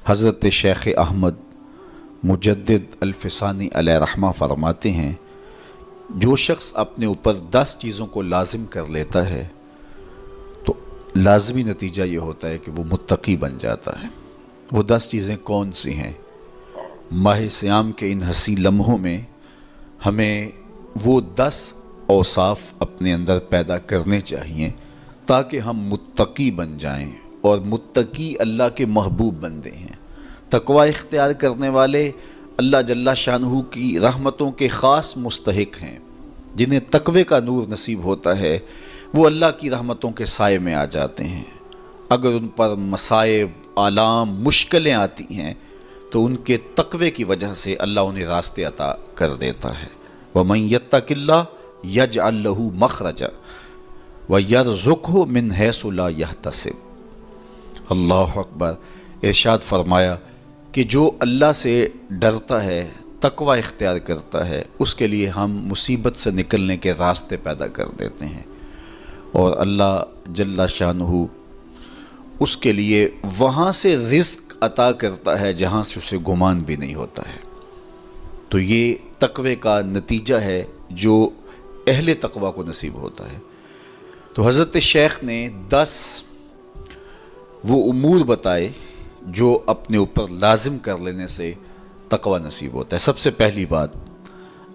حضرت شیخ احمد مجدد الفسانی علیہ رحمہ فرماتے ہیں، جو شخص اپنے اوپر 10 چیزوں کو لازم کر لیتا ہے تو لازمی نتیجہ یہ ہوتا ہے کہ وہ متقی بن جاتا ہے۔ وہ 10 چیزیں کون سی ہیں؟ ماہ صیام کے ان حسین لمحوں میں ہمیں وہ 10 اوصاف اپنے اندر پیدا کرنے چاہیے تاکہ ہم متقی بن جائیں، اور متقی اللہ کے محبوب بندے ہیں۔ تقوی اختیار کرنے والے اللہ جل شانہ کی رحمتوں کے خاص مستحق ہیں۔ جنہیں تقوی کا نور نصیب ہوتا ہے وہ اللہ کی رحمتوں کے سائے میں آ جاتے ہیں۔ اگر ان پر مصائب، آلام، مشکلیں آتی ہیں تو ان کے تقوی کی وجہ سے اللہ انہیں راستے عطا کر دیتا ہے۔ وَمَن يَتَّقِ اللَّهَ يَجْعَل لَّهُ مَخْرَجًا وَيَرْزُقْهُ مِنْ حَيْثُ لَا يَحْتَسِبُ۔ اللہ اکبر۔ ارشاد فرمایا کہ جو اللہ سے ڈرتا ہے، تقوی اختیار کرتا ہے، اس کے لیے ہم مصیبت سے نکلنے کے راستے پیدا کر دیتے ہیں، اور اللہ جل شانہ اس کے لیے وہاں سے رزق عطا کرتا ہے جہاں سے اسے گمان بھی نہیں ہوتا ہے۔ تو یہ تقوی کا نتیجہ ہے جو اہل تقوی کو نصیب ہوتا ہے۔ تو حضرت شیخ نے 10 وہ امور بتائے جو اپنے اوپر لازم کر لینے سے تقوی نصیب ہوتا ہے۔ سب سے پہلی بات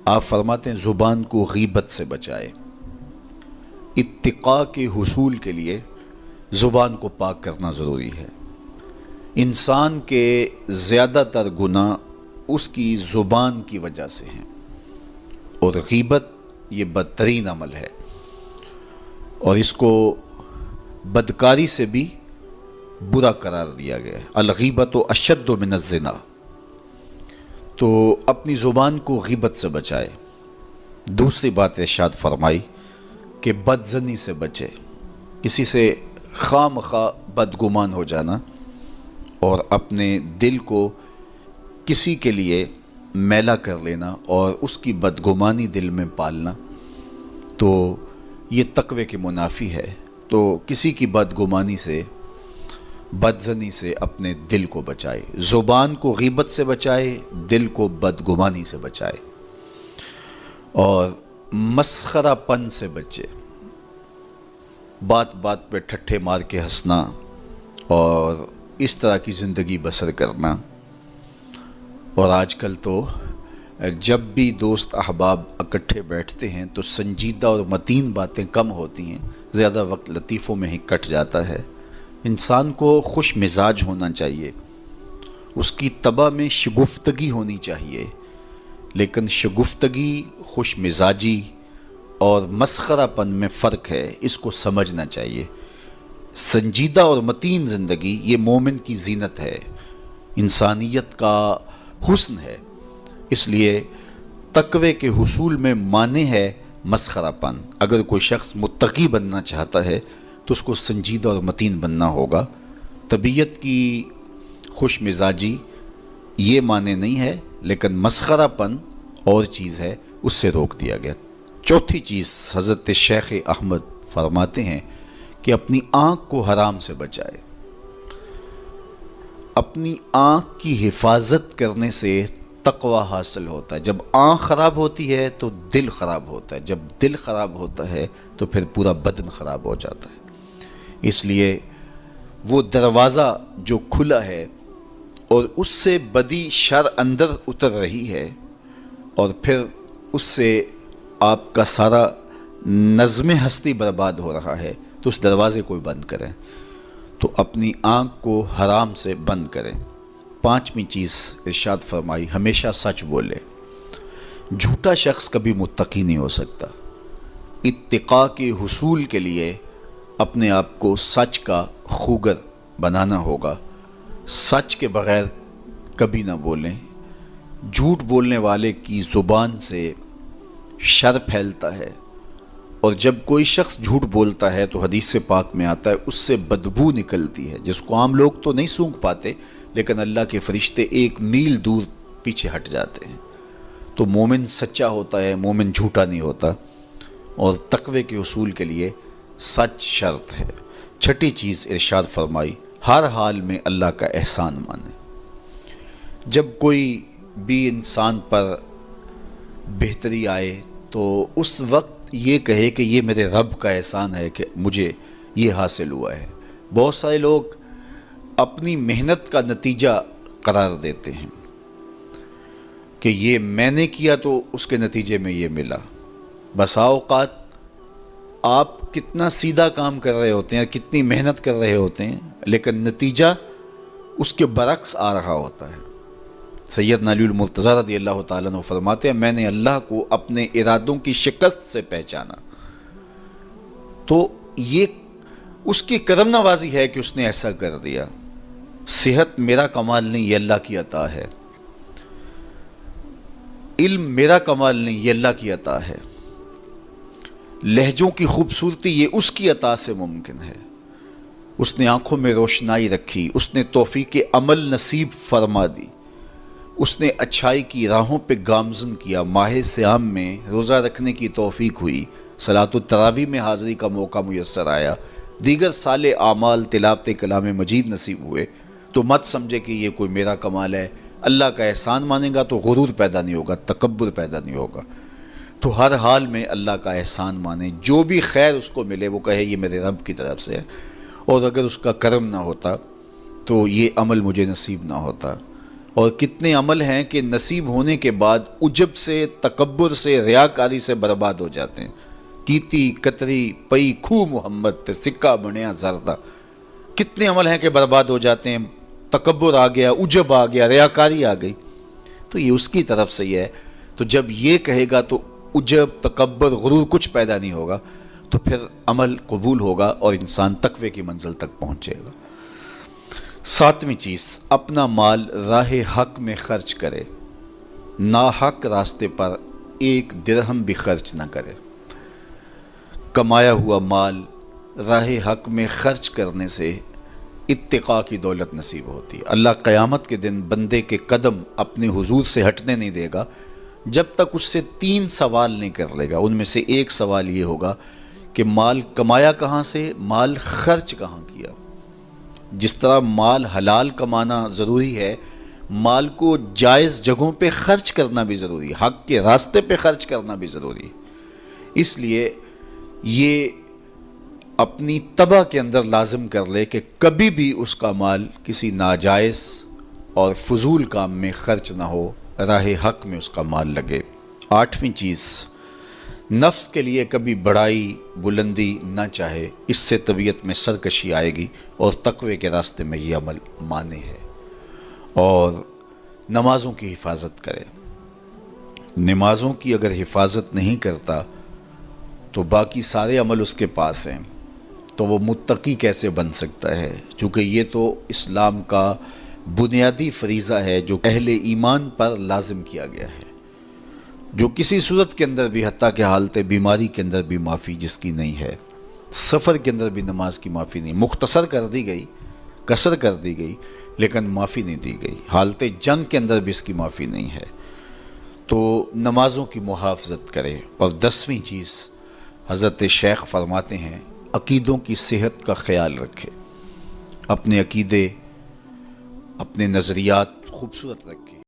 آپ فرماتے ہیں زبان کو غیبت سے بچائے۔ اتقاء کے حصول کے لیے زبان کو پاک کرنا ضروری ہے۔ انسان کے زیادہ تر گناہ اس کی زبان کی وجہ سے ہیں، اور غیبت یہ بدترین عمل ہے، اور اس کو بدکاری سے بھی برا قرار دیا گیا ہے۔ الغیبت اشد من الزنا۔ تو اپنی زبان کو غیبت سے بچائے۔ دوسری بات ارشاد فرمائی کہ بدظنی سے بچے، کسی سے خواہ مخواہ بدگمان ہو جانا اور اپنے دل کو کسی کے لیے میلا کر لینا اور اس کی بدگمانی دل میں پالنا، تو یہ تقوی کے منافی ہے۔ تو کسی کی بدگمانی سے، بدظنی سے اپنے دل کو بچائے، زبان کو غیبت سے بچائے، دل کو بدگمانی سے بچائے، اور مسخرہ پن سے بچے۔ بات بات پہ ٹھٹھے مار کے ہنسنا اور اس طرح کی زندگی بسر کرنا۔ اور آج کل تو جب بھی دوست احباب اکٹھے بیٹھتے ہیں تو سنجیدہ اور متین باتیں کم ہوتی ہیں، زیادہ وقت لطیفوں میں ہی کٹ جاتا ہے۔ انسان کو خوش مزاج ہونا چاہیے، اس کی طبع میں شگفتگی ہونی چاہیے، لیکن شگفتگی، خوش مزاجی اور مسخرہ پن میں فرق ہے، اس کو سمجھنا چاہیے۔ سنجیدہ اور متین زندگی یہ مومن کی زینت ہے، انسانیت کا حسن ہے۔ اس لیے تقوی کے حصول میں مانع ہے مسخرہ پن۔ اگر کوئی شخص متقی بننا چاہتا ہے تو اس کو سنجیدہ اور متین بننا ہوگا۔ طبیعت کی خوش مزاجی یہ معنی نہیں ہے، لیکن مسخرہ پن اور چیز ہے، اس سے روک دیا گیا۔ چوتھی چیز حضرت شیخ احمد فرماتے ہیں کہ اپنی آنکھ کو حرام سے بچائے۔ اپنی آنکھ کی حفاظت کرنے سے تقوی حاصل ہوتا ہے۔ جب آنکھ خراب ہوتی ہے تو دل خراب ہوتا ہے، جب دل خراب ہوتا ہے تو پھر پورا بدن خراب ہو جاتا ہے۔ اس لیے وہ دروازہ جو کھلا ہے اور اس سے بدی شر اندر اتر رہی ہے، اور پھر اس سے آپ کا سارا نظم ہستی برباد ہو رہا ہے، تو اس دروازے کو بند کریں۔ تو اپنی آنکھ کو حرام سے بند کریں۔ پانچویں چیز ارشاد فرمائی، ہمیشہ سچ بولے۔ جھوٹا شخص کبھی متقی نہیں ہو سکتا۔ اتقاء کے حصول کے لیے اپنے آپ کو سچ کا خوگر بنانا ہوگا۔ سچ کے بغیر کبھی نہ بولیں۔ جھوٹ بولنے والے کی زبان سے شر پھیلتا ہے، اور جب کوئی شخص جھوٹ بولتا ہے تو حدیث پاک میں آتا ہے اس سے بدبو نکلتی ہے، جس کو عام لوگ تو نہیں سونگھ پاتے، لیکن اللہ کے فرشتے 1 میل دور پیچھے ہٹ جاتے ہیں۔ تو مومن سچا ہوتا ہے، مومن جھوٹا نہیں ہوتا، اور تقوی کے حصول کے لیے سچ شرط ہے۔ چھٹی چیز ارشاد فرمائی، ہر حال میں اللہ کا احسان مانے۔ جب کوئی بھی انسان پر بہتری آئے تو اس وقت یہ کہے کہ یہ میرے رب کا احسان ہے کہ مجھے یہ حاصل ہوا ہے۔ بہت سارے لوگ اپنی محنت کا نتیجہ قرار دیتے ہیں کہ یہ میں نے کیا تو اس کے نتیجے میں یہ ملا۔ بسا اوقات آپ کتنا سیدھا کام کر رہے ہوتے ہیں، کتنی محنت کر رہے ہوتے ہیں، لیکن نتیجہ اس کے برعکس آ رہا ہوتا ہے۔ سیدنا علی المرتضیٰ رضی اللہ تعالیٰ عنہ فرماتے ہیں، میں نے اللہ کو اپنے ارادوں کی شکست سے پہچانا، تو یہ اس کی کرم نوازی ہے کہ اس نے ایسا کر دیا۔ صحت میرا کمال نہیں، یہ اللہ کی عطا ہے۔ علم میرا کمال نہیں، یہ اللہ کی عطا ہے۔ لہجوں کی خوبصورتی یہ اس کی عطا سے ممکن ہے۔ اس نے آنکھوں میں روشنائی رکھی، اس نے توفیق عمل نصیب فرما دی، اس نے اچھائی کی راہوں پہ گامزن کیا۔ ماہ صیام میں روزہ رکھنے کی توفیق ہوئی، صلاۃ التراویح میں حاضری کا موقع میسر آیا، دیگر صالح اعمال تلاوت کلام مجید نصیب ہوئے، تو مت سمجھے کہ یہ کوئی میرا کمال ہے۔ اللہ کا احسان مانے گا تو غرور پیدا نہیں ہوگا، تکبر پیدا نہیں ہوگا۔ تو ہر حال میں اللہ کا احسان مانے، جو بھی خیر اس کو ملے وہ کہے یہ میرے رب کی طرف سے ہے، اور اگر اس کا کرم نہ ہوتا تو یہ عمل مجھے نصیب نہ ہوتا۔ اور کتنے عمل ہیں کہ نصیب ہونے کے بعد عجب سے، تکبر سے، ریاکاری سے برباد ہو جاتے ہیں۔ کیتی کتری پئی کھو محمد تے سکہ بنیا زردہ، کتنے عمل ہیں کہ برباد ہو جاتے ہیں، تکبر آ گیا، عجب آ گیا، ریاکاری آ گئی، تو یہ اس کی طرف سے ہی ہے۔ تو جب یہ کہے گا تو عجب، تکبر، غرور کچھ پیدا نہیں ہوگا، تو پھر عمل قبول ہوگا اور انسان تقوی کی منزل تک پہنچے گا۔ ساتویں چیز، اپنا مال راہ حق میں خرچ کرے، ناحق راستے پر ایک درہم بھی خرچ نہ کرے۔ کمایا ہوا مال راہ حق میں خرچ کرنے سے اتقاء کی دولت نصیب ہوتی ہے۔ اللہ قیامت کے دن بندے کے قدم اپنے حضور سے ہٹنے نہیں دے گا جب تک اس سے 3 سوال نہیں کر لے گا۔ ان میں سے ایک سوال یہ ہوگا کہ مال کمایا کہاں سے، مال خرچ کہاں کیا۔ جس طرح مال حلال کمانا ضروری ہے، مال کو جائز جگہوں پہ خرچ کرنا بھی ضروری ہے، حق کے راستے پہ خرچ کرنا بھی ضروری ہے۔ اس لیے یہ اپنی طبع کے اندر لازم کر لے کہ کبھی بھی اس کا مال کسی ناجائز اور فضول کام میں خرچ نہ ہو، راہ حق میں اس کا مال لگے۔ 8ویں چیز، نفس کے لیے کبھی بڑائی بلندی نہ چاہے، اس سے طبیعت میں سرکشی آئے گی اور تقوی کے راستے میں یہ عمل مانے ہے۔ اور نمازوں کی حفاظت کرے۔ نمازوں کی اگر حفاظت نہیں کرتا تو باقی سارے عمل اس کے پاس ہیں، تو وہ متقی کیسے بن سکتا ہے؟ چونکہ یہ تو اسلام کا بنیادی فریضہ ہے جو اہل ایمان پر لازم کیا گیا ہے، جو کسی صورت کے اندر بھی، حتیٰ کہ حالت بیماری کے اندر بھی معافی جس کی نہیں ہے، سفر کے اندر بھی نماز کی معافی نہیں، مختصر کر دی گئی، قصر کر دی گئی، لیکن معافی نہیں دی گئی، حالت جنگ کے اندر بھی اس کی معافی نہیں ہے۔ تو نمازوں کی محافظت کرے۔ اور 10ویں چیز، حضرت شیخ فرماتے ہیں عقیدوں کی صحت کا خیال رکھے، اپنے عقیدے، اپنے نظریات خوبصورت رکھے۔